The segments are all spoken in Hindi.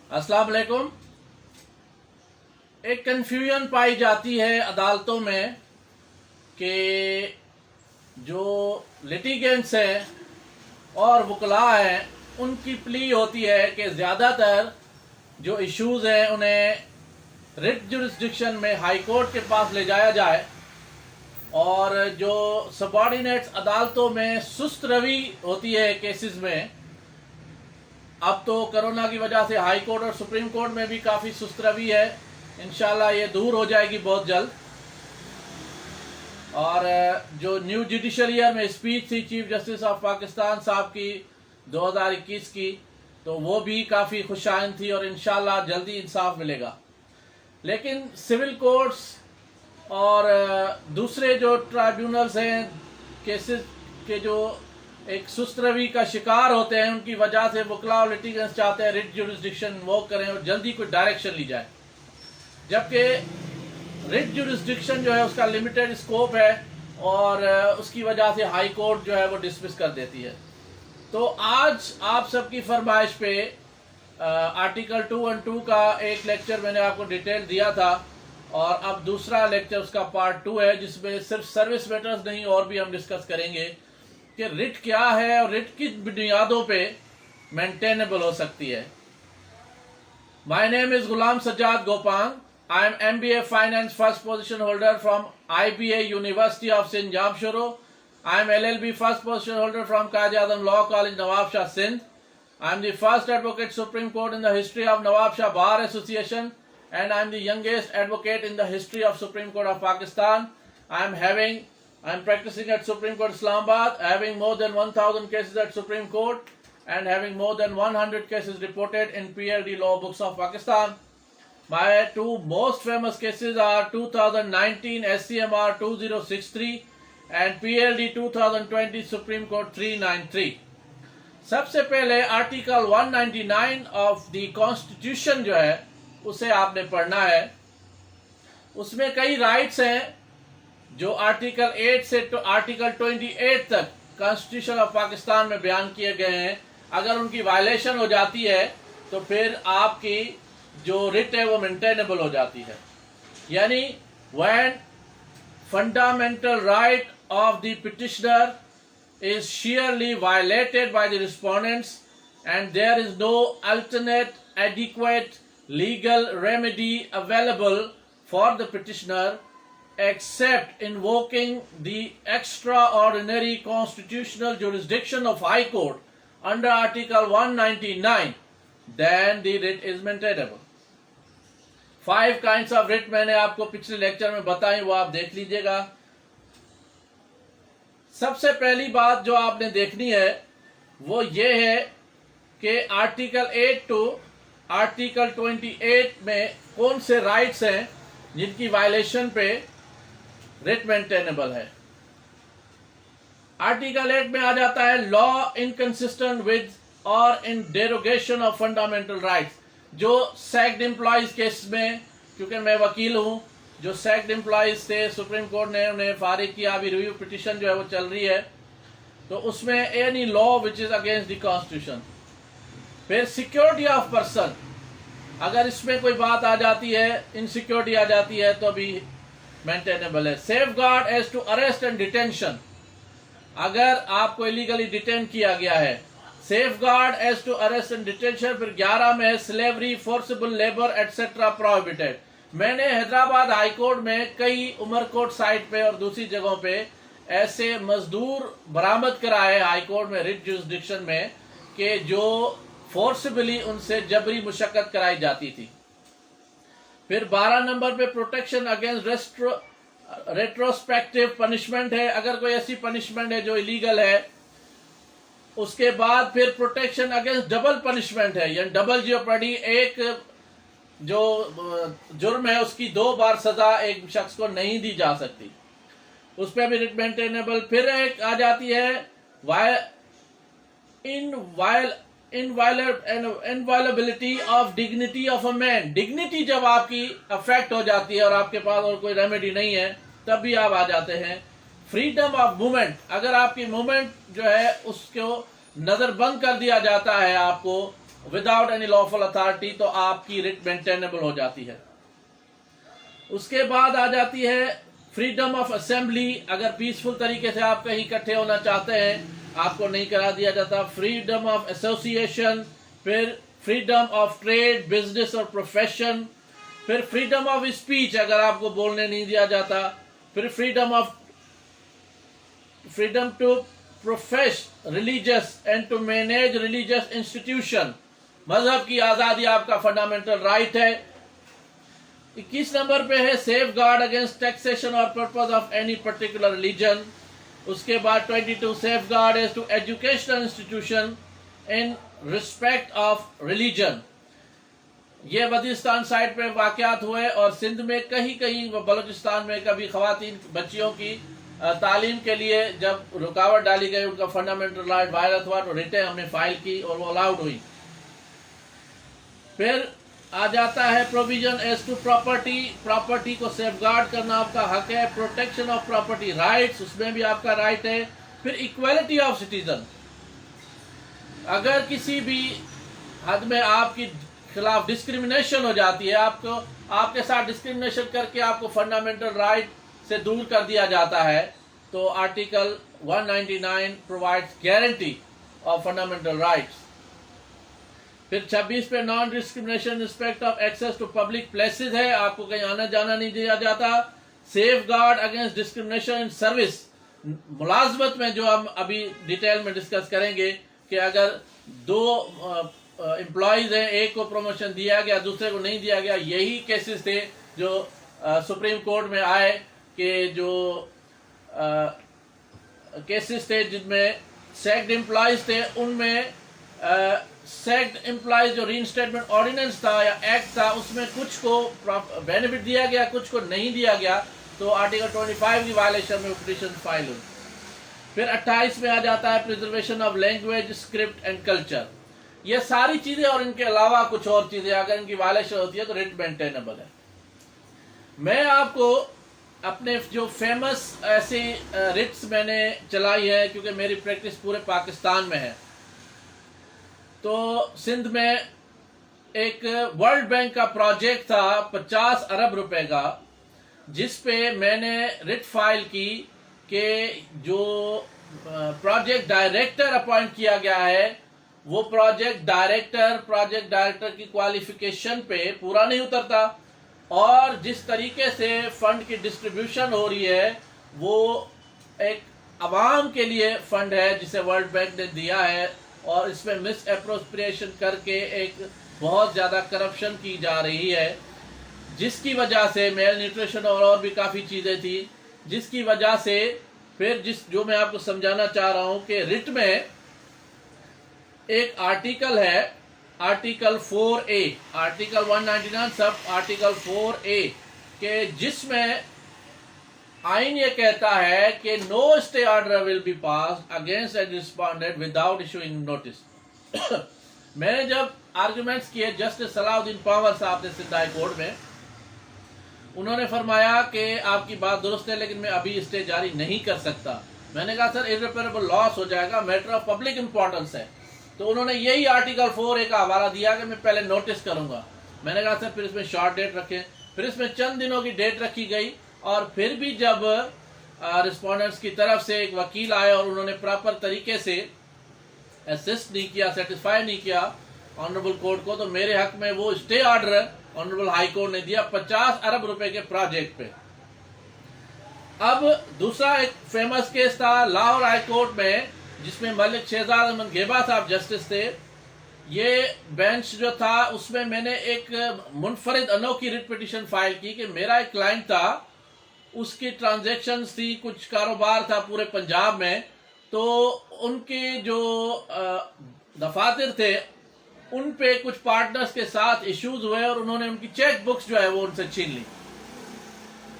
अस्सलाम वालेकुम। एक कन्फ्यूजन पाई जाती है अदालतों में कि जो लिटिगेंट्स हैं और वकला हैं उनकी प्ली होती है कि ज़्यादातर जो इश्यूज़ हैं उन्हें रिट जुरिस्डिक्शन में हाई कोर्ट के पास ले जाया जाए और जो सबॉर्डिनेट्स अदालतों में सुस्त रवि होती है केसेस में। अब तो कोरोना की वजह से हाई कोर्ट और सुप्रीम कोर्ट में भी काफ़ी सुस्त रवि है। इंशाल्लाह ये दूर हो जाएगी बहुत जल्द। और जो न्यू जुडिशल ईयर में स्पीच थी चीफ जस्टिस ऑफ पाकिस्तान साहब की 2021 की, तो वो भी काफ़ी खुशाइन थी और इंशाल्लाह जल्दी इंसाफ मिलेगा। लेकिन सिविल कोर्ट्स और दूसरे जो ट्राइब्यूनल्स हैं केसेस के जो एक सुस्त रवि का शिकार होते हैं, उनकी वजह से वकला और लिटिगेंट्स चाहते हैं रिट जुरिस्डिक्शन इन्वोक करें और जल्दी कोई डायरेक्शन ली जाए, जबकि रिट जुरिस्डिक्शन जो है उसका लिमिटेड स्कोप है और उसकी वजह से हाई कोर्ट जो है वो डिसमिस कर देती है। तो आज आप सबकी फरमाइश पे आर्टिकल 212 का एक लेक्चर मैंने आपको डिटेल दिया था और अब दूसरा लेक्चर उसका पार्ट 2 है, जिसमें सिर्फ सर्विस मैटर्स नहीं और भी हम डिस्कस करेंगे कि रिट क्या है और रिट किस बुनियादों पे मेंटेनेबल हो सकती है। My name is Ghulam Sajjad Gopang. I am MBA Finance first position holder from IBA University of Sindh Jamshoro. I am LLB first position holder from Qaid-e-Azam Law College, Nawab Shah, Sindh. I am the first advocate Supreme Court in the history of Nawab Shah Bar Association, and I am the youngest advocate in the history of Supreme Court of Pakistan. I am practicing at Supreme Court Islamabad, having more than 1000 cases at Supreme Court and having more than 100 cases reported in PLD law books of Pakistan. My two most famous cases are 2019 SCMR 2063 and PLD 2020 Supreme Court 393. सबसे पहले आर्टिकल 199 ऑफ द कॉन्स्टिट्यूशन जो है उसे आपने पढ़ना है। उसमें कई राइट्स हैं जो आर्टिकल 8 से आर्टिकल 28 तक कॉन्स्टिट्यूशन ऑफ पाकिस्तान में बयान किए गए हैं। अगर उनकी वायलेशन हो जाती है तो फिर आपकी जो रिट है वो मेंटेनेबल हो जाती है। यानी when fundamental right of the petitioner is sheerly violated by the respondents and there is no alternate adequate legal remedy available for the petitioner except invoking the extraordinary constitutional jurisdiction of High Court under Article 199, then the writ is maintainable. 5 kinds of writ मैंने आपको पिछले लेक्चर में बताई, वो आप देख लीजिएगा। सबसे पहली बात जो आपने देखनी है वो ये है कि आर्टिकल 8 टू आर्टिकल 28 में कौन से राइट्स हैं जिनकी वायलेशन पे रिट मेंटेनेबल है। आर्टिकल 8 में आ जाता है लॉ इनकंसिस्टेंट विद और इन डेरोगेशन ऑफ फंडामेंटल राइट्स। जो सैक्ड एम्प्लॉयज केस में, क्योंकि मैं वकील हूं, जो सैक्ड एम्प्लॉयज थे सुप्रीम कोर्ट ने उन्हें फारिग किया, अभी रिव्यू पिटिशन जो है वो चल रही है, तो उसमें any law which is against the constitution. फिर सिक्योरिटी ऑफ पर्सन, अगर इसमें कोई बात आ जाती है, इनसिक्योरिटी आ जाती है तो भी मेंटेनेबल है। Safeguard as to arrest and detention, अगर आपको इलीगली डिटेन किया गया है। Safeguard as to arrest and detention. फिर 11 में है slavery, forcible labour etcetera prohibited. मैंने हैदराबाद हाई कोर्ट में कई उमरकोट साइट पे और दूसरी जगहों पे ऐसे मजदूर बरामद कराए हाई कोर्ट में रिट जुरिस्डिक्शन में कि जो फोर्सिबली उनसे जबरी मुशक्कत कराई जाती थी। फिर 12 नंबर पे प्रोटेक्शन अगेंस्ट रेट्रोस्पेक्टिव पनिशमेंट है, अगर कोई ऐसी पनिशमेंट है जो इलीगल है। उसके बाद फिर प्रोटेक्शन अगेंस्ट डबल पनिशमेंट है, यानी डबल जेओपर्डी, एक जो जुर्म है उसकी 2 बार सजा एक शख्स को नहीं दी जा सकती, उस पर भी रिट मेंटेनेबल। फिर एक आ जाती है inviolability of dignity of a man. Dignity जब आपकी अफेक्ट हो जाती है और आपके पास और कोई रेमेडी नहीं है तब भी आप आ जाते हैं। फ्रीडम ऑफ मूवमेंट, अगर आपकी मूवमेंट जो है उसको नजरबंद कर दिया जाता है आपको विदाउट एनी लॉफुल अथॉरिटी, तो आपकी रिट मेंटेनेबल हो जाती है। उसके बाद आ जाती है फ्रीडम ऑफ असेंबली। अगर पीसफुल तरीके से आप कहीं इकट्ठे होना चाहते हैं, आपको नहीं करा दिया जाता। फ्रीडम ऑफ एसोसिएशन, फिर freedom of trade, business or profession, फिर फ्रीडम ऑफ स्पीच, अगर आपको बोलने नहीं दिया जाता, फिर freedom to profess religious and to manage religious institution. मजहब की आजादी आपका फंडामेंटल राइट है। 21 नंबर पे है safeguard against taxation or purpose of any particular religion. उसके बाद 22 safeguard as to educational institution in respect of religion. ये बलूचिस्तान साइड पे वाकयात हुए और सिंध में कहीं कहीं, बलूचिस्तान में कभी खवातीन बच्चियों की तालीम के लिए जब रुकावट डाली गई, उनका फंडामेंटल राइट वायलेट हुआ, तो रिटें हमने फाइल की और वो अलाउड हुई। फिर आ जाता है provision as to property. Property को सेफगार्ड करना आपका हक है। प्रोटेक्शन ऑफ प्रॉपर्टी राइट्स, उसमें भी आपका राइट है। फिर इक्वालिटी ऑफ सिटीजन, अगर किसी भी हद में आपकी खिलाफ डिस्क्रिमिनेशन हो जाती है, आपके साथ डिस्क्रिमिनेशन करके आपको फंडामेंटल राइट से दूर कर दिया जाता है, तो article 199 provides guarantee of fundamental rights. फिर 26 पे non discrimination respect of access to public places है, आपको कहीं आना जाना नहीं दिया जाता। Safeguard against discrimination in service, मुलाजमत में जो हम अभी डिटेल में डिस्कस करेंगे कि अगर दो एम्प्लॉयज हैं, एक को प्रमोशन दिया गया दूसरे को नहीं दिया गया, यही केसेस थे जो सुप्रीम कोर्ट में आए कि जो केसेस थे जिनमें सेक्ड एम्प्लॉयज थे, उनमें सेक्ड एम्प्लॉयज जो रीइंस्टेटमेंट ऑर्डिनेंस था या एक्ट था, उसमें कुछ को बेनिफिट दिया गया, कुछ को नहीं दिया गया, तो आर्टिकल 25 की वायलेशन में पिटीशन फाइल हुई। फिर 28 में आ जाता है preservation of language, script and culture. ये सारी चीजें और इनके अलावा कुछ और चीजें अगर इनकी वायलेशन होती है तो रिट मेंटेनेबल है। मैं आपको अपने जो फेमस ऐसी रिट्स मैंने चलाई है, क्योंकि मेरी प्रैक्टिस पूरे पाकिस्तान में है, तो सिंध में एक वर्ल्ड बैंक का प्रोजेक्ट था 50 अरब रुपए का, जिस पे मैंने रिट फाइल की कि जो प्रोजेक्ट डायरेक्टर अपॉइंट किया गया है, वो प्रोजेक्ट डायरेक्टर की क्वालिफिकेशन पे पूरा नहीं उतरता, और जिस तरीके से फंड की डिस्ट्रीब्यूशन हो रही है वो एक अवाम के लिए फंड है जिसे वर्ल्ड बैंक ने दिया है, और इसमें मिस एप्रोप्रिएशन करके एक बहुत ज़्यादा करप्शन की जा रही है, जिसकी वजह से मेल न्यूट्रिशन और भी काफ़ी चीज़ें थी, जिसकी वजह से फिर जो मैं आपको समझाना चाह रहा हूँ कि रिट में एक आर्टिकल है, article 4A, article 199 sub article 4A के, जिसमें आइन ये कहता है कि no stay order will be passed against a respondent without issuing notice. मैंने जब आर्गुमेंट्स किए जस्टिस सलाउद्दीन पावर साहब ने सिंध हाई कोर्ट में, उन्होंने फरमाया कि आपकी बात दुरुस्त है लेकिन मैं अभी स्टे जारी नहीं कर सकता। मैंने कहा सर इररिपेरेबल लॉस हो जाएगा, मैटर ऑफ पब्लिक इंपॉर्टेंस है। तो उन्होंने यही आर्टिकल 4A का हवाला दिया कि मैं पहले नोटिस करूंगा। मैंने कहा सर फिर इसमें शॉर्ट डेट रखें, फिर इसमें चंद दिनों की डेट रखी गई, और फिर भी जब रिस्पोंडेंट्स की तरफ से एक वकील आए और उन्होंने प्रॉपर तरीके से असिस्ट नहीं किया, सेटिस्फाई नहीं किया ऑनरेबल कोर्ट को, तो मेरे हक में वो stay order honourable high court ने दिया 50 अरब रुपए के प्रोजेक्ट पे। अब दूसरा एक फेमस केस था लाहौर हाई कोर्ट में, जिसमें मलिक शहजाद अहमद घेबा साहब जस्टिस थे। ये बेंच जो था उसमें मैंने एक मुनफरिद अनोखी रिट पिटीशन फाइल की कि मेरा एक क्लाइंट था, उसकी ट्रांजैक्शंस थी, कुछ कारोबार था पूरे पंजाब में, तो उनके जो दफातर थे उन पे कुछ पार्टनर्स के साथ इश्यूज हुए और उन्होंने उनकी चेक बुक्स जो है वो उनसे छीन ली।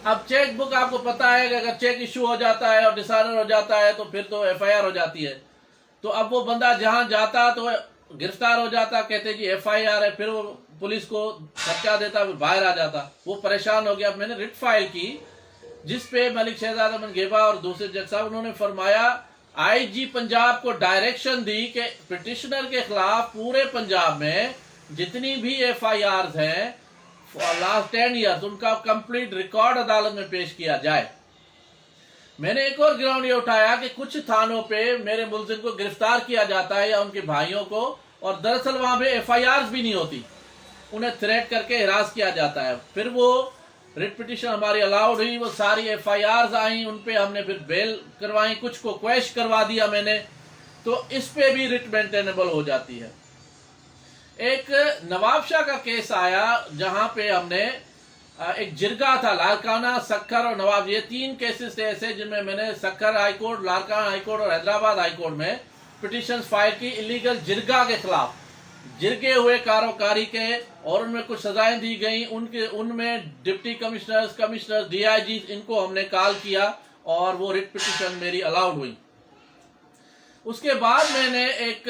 अब चेक बुक आपको पता है कि अगर चेक इशू हो जाता है और डिसऑर्डर हो जाता है तो फिर तो FIR हो जाती है। तो अब वो बंदा जहां जाता तो गिरफ्तार हो जाता, कहते जी FIR है, फिर वो पुलिस को धक्का देता, बाहर आ जाता, वो परेशान हो गया। अब मैंने रिट फाइल की जिसपे मलिक शहजाद अहमद घेबा और दूसरे जज साहब, उन्होंने फरमाया आईजी पंजाब को डायरेक्शन दी कि पिटिशनर के खिलाफ पूरे पंजाब में जितनी भी एफआईआर हैं लास्ट 10 ईयर्स उनका कंप्लीट रिकॉर्ड अदालत में पेश किया जाए। मैंने एक और ग्राउंड ये उठाया कि कुछ थानों पे मेरे मुलजिम को गिरफ्तार किया जाता है या उनके भाइयों को, और दरअसल वहां पे एफआईआर भी नहीं होती, उन्हें थ्रेट करके हिरास किया जाता है। फिर वो रिट पिटिशन हमारी अलाउड हुई, वो सारी एफआईआर आई, उन पे हमने फिर बेल करवाई, कुछ को क्वेश करवा दिया मैंने, तो इस पे भी रिट मेंटेनेबल हो जाती है। एक नवाब शाह का केस आया जहां पे हमने एक जिरगा था, लारकाना, सक्खर और नवाब, ये 3 केसेस थे ऐसे जिनमें मैंने सक्खर हाईकोर्ट, लारकाना हाईकोर्ट और हैदराबाद हाईकोर्ट में पिटिशन फाइल की इलीगल जिरगा के खिलाफ, जिरगे हुए कारोकारी के, और उनमें कुछ सजाएं दी गई, उनमें डिप्टी कमिश्नर्स, डीआईजी, इनको हमने कॉल किया और वो रिट पिटिशन मेरी अलाउड हुई। उसके बाद मैंने एक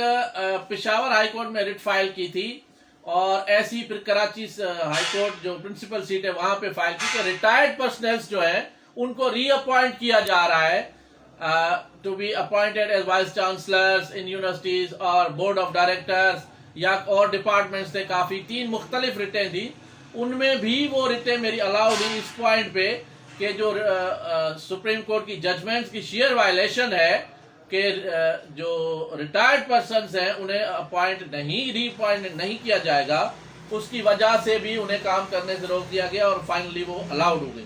पेशावर हाईकोर्ट में रिट फाइल की थी, और ऐसी फिर कराची हाईकोर्ट जो प्रिंसिपल सीट है वहां पे फाइल की कि रिटायर्ड पर्सनल्स जो है उनको रीअपॉइंट किया जा रहा है to be appointed as vice chancellors in universities or board of directors, या और डिपार्टमेंट्स थे काफी, 3 मुख्तलिफ रिटें थी, उनमें भी वो रिटें मेरी अलाउड हुई इस पॉइंट पे कि जो सुप्रीम कोर्ट की जजमेंट्स की शेयर वायलेशन है कि जो रिटायर्ड पर्सन्स हैं उन्हें रीअपॉइंट नहीं किया जाएगा, उसकी वजह से भी उन्हें काम करने से रोक दिया गया और फाइनली वो अलाउड हो गई।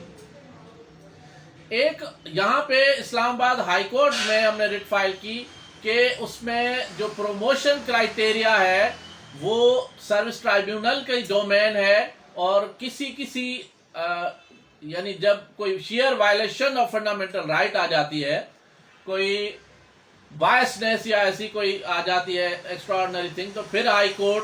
एक यहाँ पे इस्लामाबाद हाईकोर्ट में हमने रिट फाइल की कि उसमें जो प्रमोशन क्राइटेरिया है वो सर्विस ट्राइब्यूनल का डोमेन है, और किसी यानी जब कोई sheer violation of fundamental right आ जाती है, कोई बायसनेस या ऐसी कोई आ जाती है एक्स्ट्राऑर्डिनरी थिंग, तो फिर हाई कोर्ट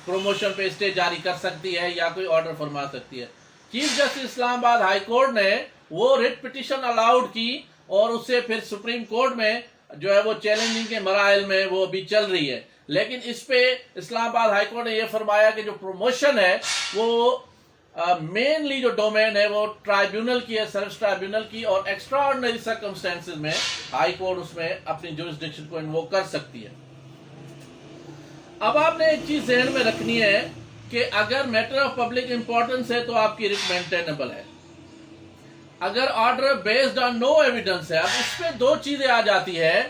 प्रमोशन पे स्टे जारी कर सकती है या कोई ऑर्डर फरमा सकती है। Chief justice Islamabad high court ने वो रिट पिटिशन अलाउड की, और उससे फिर सुप्रीम कोर्ट में जो है वो चैलेंजिंग के मराइल में वो अभी चल रही है। लेकिन इस पे इस्लामाबाद हाई कोर्ट ने यह फरमाया कि जो प्रमोशन है वो मेनली जो डोमेन है वो ट्राइब्यूनल की है, सर्विस ट्राइब्यूनल की, और एक्स्ट्रा ऑर्डिनरी सर्कमस्टेंसेज में हाई कोर्ट उसमें अपनी जुरिस्डिक्शन को इन्वोक कर सकती है। अब आपने एक चीज ध्यान में रखनी है कि अगर मैटर ऑफ पब्लिक इंपॉर्टेंस है तो आपकी रिट मेंटेनेबल है। अगर order based on no evidence है, अब इसमें 2 चीजें आ जाती है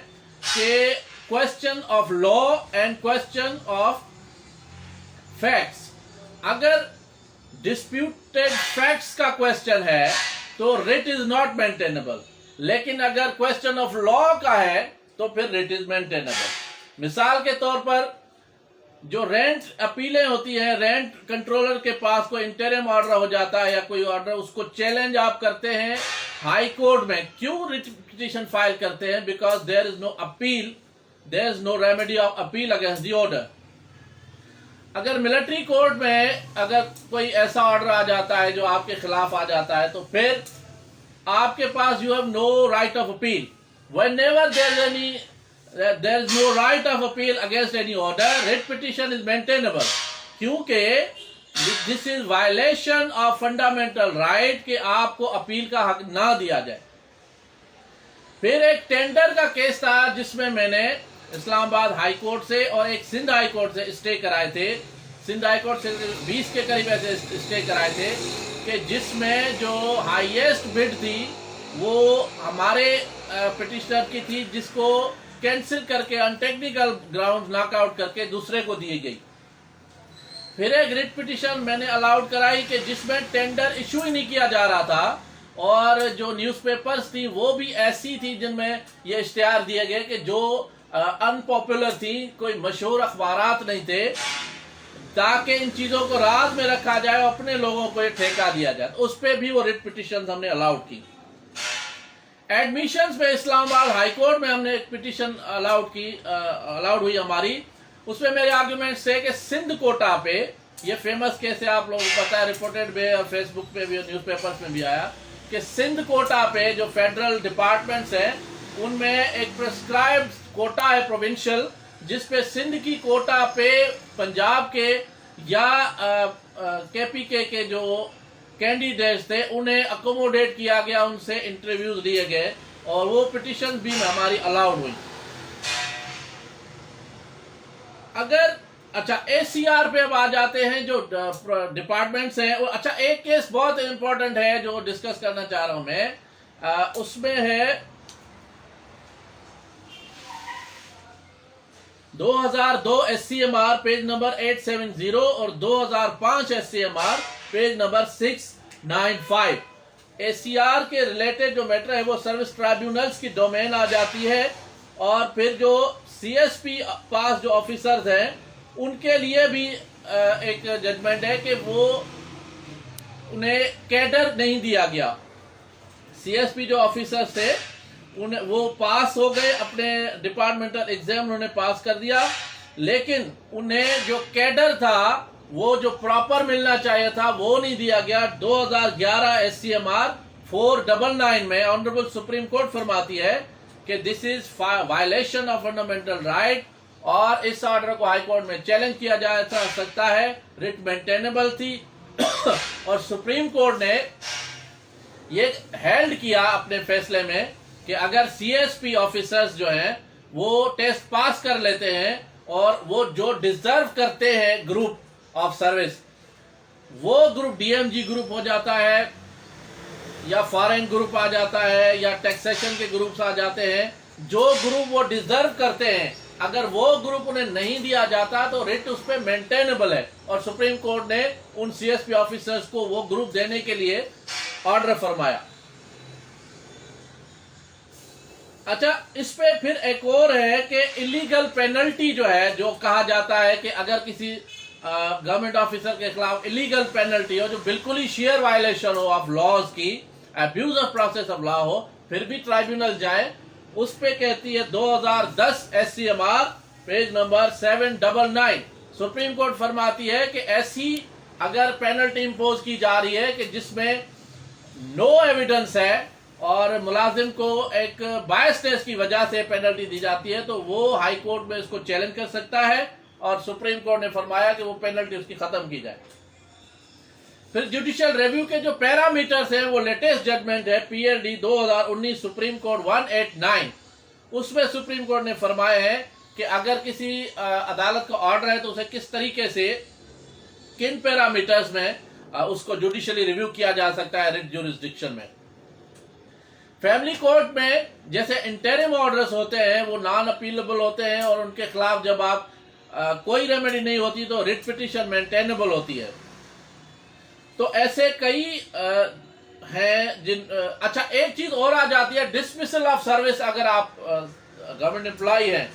कि question of law and question of facts. अगर डिस्प्यूटेड फैक्ट्स का क्वेश्चन है तो रिट इज नॉट मेंटेनेबल, लेकिन अगर क्वेश्चन ऑफ लॉ का है तो फिर रिट इज मेंटेनेबल। मिसाल के तौर पर जो रेंट अपीलें होती हैं, रेंट कंट्रोलर के पास कोई इंटरिम ऑर्डर हो जाता है या कोई ऑर्डर, उसको चैलेंज आप करते हैं हाई कोर्ट में। क्यों रिट पिटीशन फाइल करते हैं? Because there is no appeal, there is no remedy of appeal against the order. अगर मिलिट्री कोर्ट में अगर कोई ऐसा ऑर्डर आ जाता है जो आपके खिलाफ आ जाता है, तो फिर आपके पास you have no right of appeal. Whenever there is no right of appeal against any order, writ petition is maintainable, क्योंकि this is violation of fundamental right कि आपको अपील का हक ना दिया जाए। फिर एक टेंडर का केस था जिसमें मैंने इस्लामाबाद हाई कोर्ट से और एक सिंध हाई कोर्ट से स्टे कराए थे। सिंध हाई कोर्ट से 20 के करीब ऐसे स्टे कराए थे कि जिसमें जो हाईएस्ट बिड थी वो हमारे पिटिशनर की थी, जिसको कैंसिल करके ऑन टेक्निकल ग्राउंड नॉकआउट करके दूसरे को दी गई। फिर एक रिट पिटिशन मैंने अलाउड कराई कि जिसमें टेंडर इशू ही नहीं किया जा रहा था, और जो न्यूज़पेपर्स थी वो भी ऐसी थी जिनमें ये इश्तिहार दिए गए कि जो अनपॉपुलर थी, कोई मशहूर अखबारात नहीं थे, ताकि इन चीजों को राज में रखा जाए, अपने लोगों को ये ठेका दिया जाए। उस पर भी वो रिट पिटिशन हमने अलाउड की। एडमिशंस में इस्लामाबाद हाई कोर्ट में हमने एक पिटिशन अलाउड हुई हमारी। उसमें मेरे आर्ग्यूमेंट्स थे कि सिंध कोटा पे, ये फेमस केस है, आप लोगों को पता है, रिपोर्टेड भी और फेसबुक पे भी और न्यूज़पेपर्स में भी आया कि सिंध कोटा पे जो फेडरल डिपार्टमेंट्स हैं उनमें एक प्रिस्क्राइब्ड कोटा है प्रोविंशियल, जिसपे सिंध की कोटा पे पंजाब के या केपीके के जो कैंडिडेट्स थे उन्हें अकोमोडेट किया गया, उनसे इंटरव्यूज लिए गए, और वो पिटिशन भी हमारी अलाउड हुई। अगर अच्छा ACR पे अब आ जाते हैं जो डिपार्टमेंट्स हैं। अच्छा, एक केस बहुत इंपॉर्टेंट है जो डिस्कस करना चाह रहा हूं मैं, उसमें है 2002 SCMR पेज नंबर 870 और 2005 SCMR पेज नंबर 695। ACR के रिलेटेड जो मैटर है वो सर्विस ट्राइब्यूनल्स की डोमेन आ जाती है, और फिर जो CSP पास जो ऑफिसर्स हैं उनके लिए भी एक जजमेंट है कि वो उन्हें कैडर नहीं दिया गया। CSP जो ऑफिसर्स थे उन्हें वो पास हो गए, अपने डिपार्टमेंटल एग्जाम उन्होंने पास कर दिया, लेकिन उन्हें जो कैडर था वो जो प्रॉपर मिलना चाहिए था वो नहीं दिया गया। 2011 SCMR 499 में ऑनरेबल सुप्रीम कोर्ट फरमाती है कि this is violation of fundamental right, और इस ऑर्डर को हाई कोर्ट में चैलेंज किया जा सकता है, रिट मेंटेनेबल थी। और सुप्रीम कोर्ट ने ये हेल्ड किया अपने फैसले में कि अगर CSP ऑफिसर्स जो हैं वो टेस्ट पास कर लेते हैं और वो जो डिजर्व करते हैं ग्रुप ऑफ सर्विस, वो ग्रुप DMG ग्रुप हो जाता है या फॉरेन ग्रुप आ जाता है या टैक्सेशन के ग्रुप्स आ जाते हैं, जो ग्रुप वो डिजर्व करते हैं अगर वो ग्रुप उन्हें नहीं दिया जाता तो रिट उस पर मेंटेनेबल है, और सुप्रीम कोर्ट ने उन CSP ऑफिसर्स को वो ग्रुप देने के लिए ऑर्डर फरमाया। अच्छा, इस पे फिर एक और है कि इलीगल पेनल्टी जो है, जो कहा जाता है कि अगर किसी गवर्नमेंट ऑफिसर के खिलाफ इलीगल पेनल्टी हो जो बिल्कुल ही शेयर वायलेशन हो ऑफ लॉज की, abuse of process of law हो, फिर भी ट्राइब्यूनल जाए, उस पे कहती है 2010 SCMR page number 799। Supreme Court फरमाती है कि ऐसी अगर पेनल्टी इंपोज की जा रही है कि जिसमें नो एविडेंस है और मुलाजिम को एक बायसनेस की वजह से पेनल्टी दी जाती है, तो वो हाई कोर्ट में इसको चैलेंज कर सकता है, और सुप्रीम कोर्ट ने फरमाया कि वो पेनल्टी उसकी खत्म की जाए। फिर जुडिशियल रिव्यू के जो पैरामीटर्स हैं वो लेटेस्ट जजमेंट है PLD 2019 सुप्रीम कोर्ट 189। उसमें सुप्रीम कोर्ट ने फरमाया है कि अगर किसी अदालत का ऑर्डर है तो उसे किस तरीके से, किन पैरामीटर्स में उसको जुडिशियली रिव्यू किया जा सकता है रिट ज्यूरिसडिक्शन में। फैमिली कोर्ट में जैसे इंटरिम ऑर्डर्स होते हैं वो नॉन अपीलेबल होते हैं, और उनके खिलाफ जब आप कोई रेमेडी नहीं होती तो रिट पिटीशन मेंटेनेबल होती है। तो ऐसे कई हैं जिन अच्छा, एक चीज और आ जाती है डिसमिसल ऑफ सर्विस। अगर आप गवर्नमेंट एम्प्लॉय हैं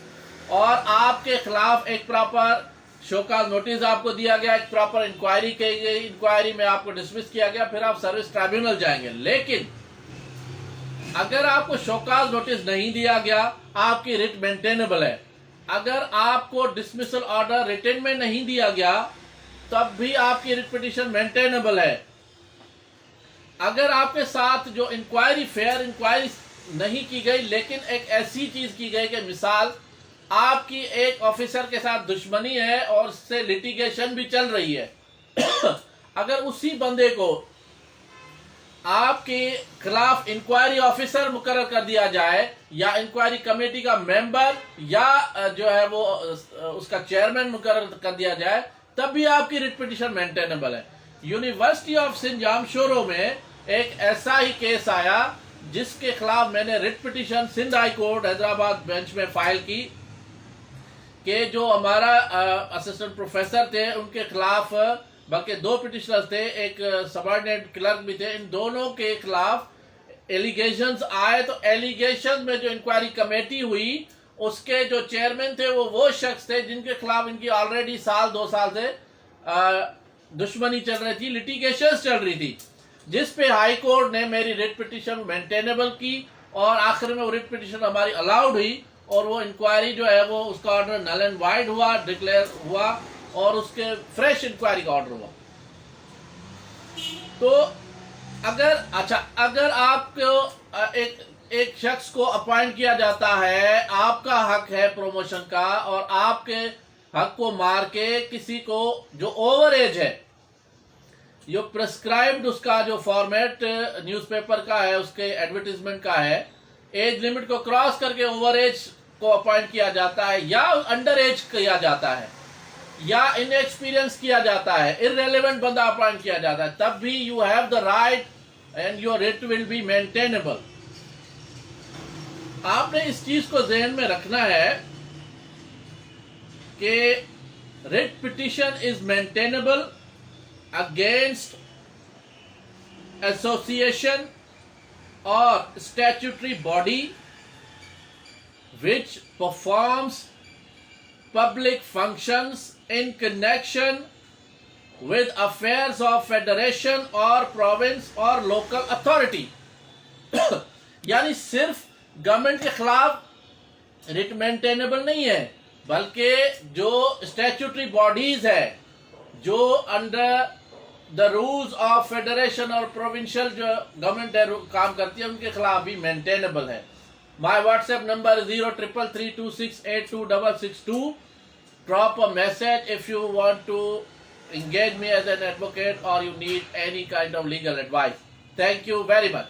और आपके खिलाफ एक प्रॉपर शोकाज नोटिस आपको दिया गया, एक प्रॉपर इंक्वायरी की गई, इंक्वायरी में आपको डिसमिस किया गया, फिर आप सर्विस ट्राइब्यूनल जाएंगे। लेकिन अगर आपको शोकाज नोटिस नहीं दिया गया, आपकी रिट मेंटेनेबल है। अगर आपको डिसमिसल ऑर्डर रिटन में नहीं दिया गया तब भी आपकी रिट पिटीशन मेंटेनेबल है। अगर आपके साथ जो इंक्वायरी, फेयर इंक्वायरी नहीं की गई, लेकिन एक ऐसी चीज की गई कि मिसाल आपकी एक ऑफिसर के साथ दुश्मनी है और उससे लिटिगेशन भी चल रही है, अगर उसी बंदे को आपके खिलाफ इंक्वायरी ऑफिसर मुकर्रर कर दिया जाए या इंक्वायरी कमेटी का मेंबर या जो है वो उसका चेयरमैन मुकर्रर कर दिया जाए, तब भी आपकी रिट पिटीशन मेंटेनेबल है। यूनिवर्सिटी ऑफ सिंध जामशोरो में एक ऐसा ही केस आया जिसके खिलाफ मैंने writ petition Sindh high court Hyderabad bench में फाइल की कि जो हमारा असिस्टेंट प्रोफेसर थे उनके खिलाफ, बल्कि दो पिटिशनर्स थे, एक सबऑर्डिनेट क्लर्क भी थे, इन दोनों के खिलाफ एलिगेशंस आए। तो एलिगेशन में जो इंक्वायरी कमेटी हुई उसके जो चेयरमैन थे वो शख्स थे जिनके खिलाफ इनकी ऑलरेडी साल 2 साल से दुश्मनी चल रही थी, लिटिगेशंस चल रही थी, जिस पे हाई कोर्ट ने मेरी रिट पिटीशन मेंटेनेबल की और आखिर में वो रिट पिटीशन हमारी अलाउड हुई और वो इंक्वायरी जो है वो उसका ऑर्डर नल एंड वाइड हुआ, डिक्लेयर हुआ और उसके फ्रेश इंक्वायरी का ऑर्डर हुआ। तो अगर आपको एक शख्स को अपॉइंट किया जाता है, आपका हक है प्रमोशन का, और आपके हक को मार के किसी को जो ओवर एज है, जो प्रिस्क्राइब्ड उसका जो फॉर्मेट न्यूज़पेपर का है, उसके एडवर्टीजमेंट का है, एज लिमिट को क्रॉस करके ओवर एज को अपॉइंट किया जाता है या अंडर एज किया जाता है या इनएक्सपीरियंस किया जाता है, इररेलेवेंट बंदा अपॉइंट किया जाता है, तब भी you have the right and your writ will be maintainable. आपने इस चीज को जहन में रखना है कि writ petition is maintainable against association और statutory body which performs public functions in connection with affairs of federation or province or local authority। यानी सिर्फ गवर्नमेंट के खिलाफ रिट मेंटेनेबल नहीं है, बल्कि जो स्टैट्यूटरी बॉडीज है जो under the rules of federation और प्रोविंशियल जो गवर्नमेंट काम करती है उनके खिलाफ भी मेंटेनेबल है। My WhatsApp number is 0333268262. Drop a message if you want to engage me as an advocate or you need any kind of legal advice. Thank you very much.